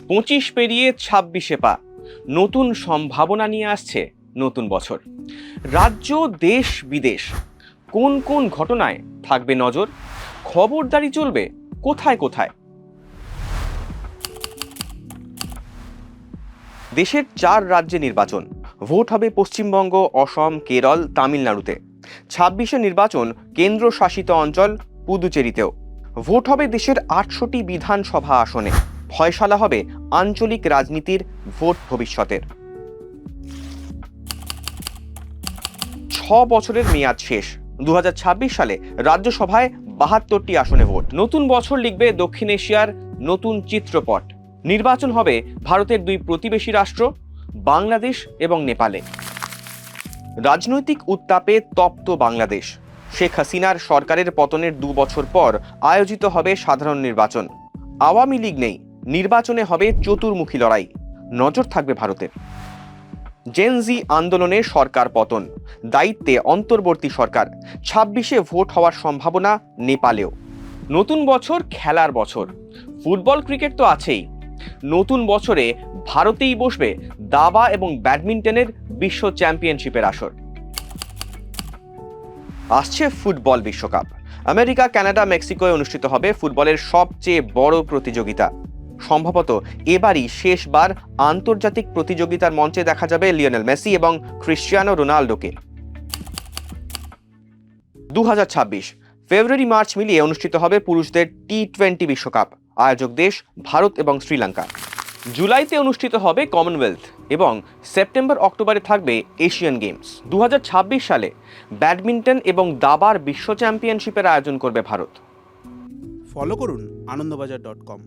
25 পেরিয়ে 26-এ পা, নতুন সম্ভাবনা নিয়ে আসছে নতুন বছর। রাজ্য, দেশ, বিদেশ, কোন কোন ঘটনায় থাকবে নজর, খবরদারি চলবে কোথায় কোথায়। দেশের 4 রাজ্যে নির্বাচন, ভোট হবে পশ্চিমবঙ্গ, অসম, কেরল, তামিলনাড়ুতে। 26-এ নির্বাচন কেন্দ্রশাসিত অঞ্চল পুদুচেরিতেও। ভোট হবে দেশের 800টি বিধানসভা আসনে। ফয়সালা হবে আঞ্চলিক রাজনীতির ভোট ভবিষ্যতের। 6 বছরের মেয়াদ শেষ। 2026 সালে রাজ্যসভায় 72টি আসনে ভোট। নতুন বছর লিখবে দক্ষিণ এশিয়ার নতুন চিত্রপট। নির্বাচন হবে ভারতের 2 প্রতিবেশী রাষ্ট্র বাংলাদেশ এবং নেপালে। রাজনৈতিক উত্তাপে তপ্ত বাংলাদেশ। শেখ হাসিনার সরকারের পতনের 2 বছর পর আয়োজিত হবে সাধারণ নির্বাচন। আওয়ামী লীগ নেই, নির্বাচনে হবে চতুর্মুখী লড়াই। নজর থাকবে ভারতের। জেনজি আন্দোলনে সরকার পতন, দায়িত্বে অন্তর্বর্তী সরকার। 26-এ ভোট হওয়ার সম্ভাবনা নেপালেও। নতুন বছর খেলার বছর। ফুটবল, ক্রিকেট তো আছেই। নতুন বছরে ভারতেই বসবে দাবা এবং ব্যাডমিন্টনের বিশ্ব চ্যাম্পিয়নশিপের আসর। আসছে ফুটবল বিশ্বকাপ। আমেরিকা, কানাডা, মেক্সিকোয় অনুষ্ঠিত হবে ফুটবলের সবচেয়ে বড় প্রতিযোগিতা। সম্ভবত এবারই শেষবার আন্তর্জাতিক প্রতিযোগিতার মঞ্চে দেখা যাবে লিওনেল মেসি এবং ক্রিশ্চিয়ানো রোনাল্ডোকে। 2026 ফেব্রুয়ারি মার্চ মিলিয়ে অনুষ্ঠিত হবে পুরুষদের T20 বিশ্বকাপ। আয়োজক দেশ ভারত এবং শ্রীলঙ্কা। জুলাইতে অনুষ্ঠিত হবে কমনওয়েলথ এবং সেপ্টেম্বর অক্টোবরে থাকবে এশিয়ান গেমস। 2026 সালে ব্যাডমিন্টন এবং দাবার বিশ্ব চ্যাম্পিয়নশিপের আয়োজন করবে ভারত। ফলো করুন আনন্দবাজার.com।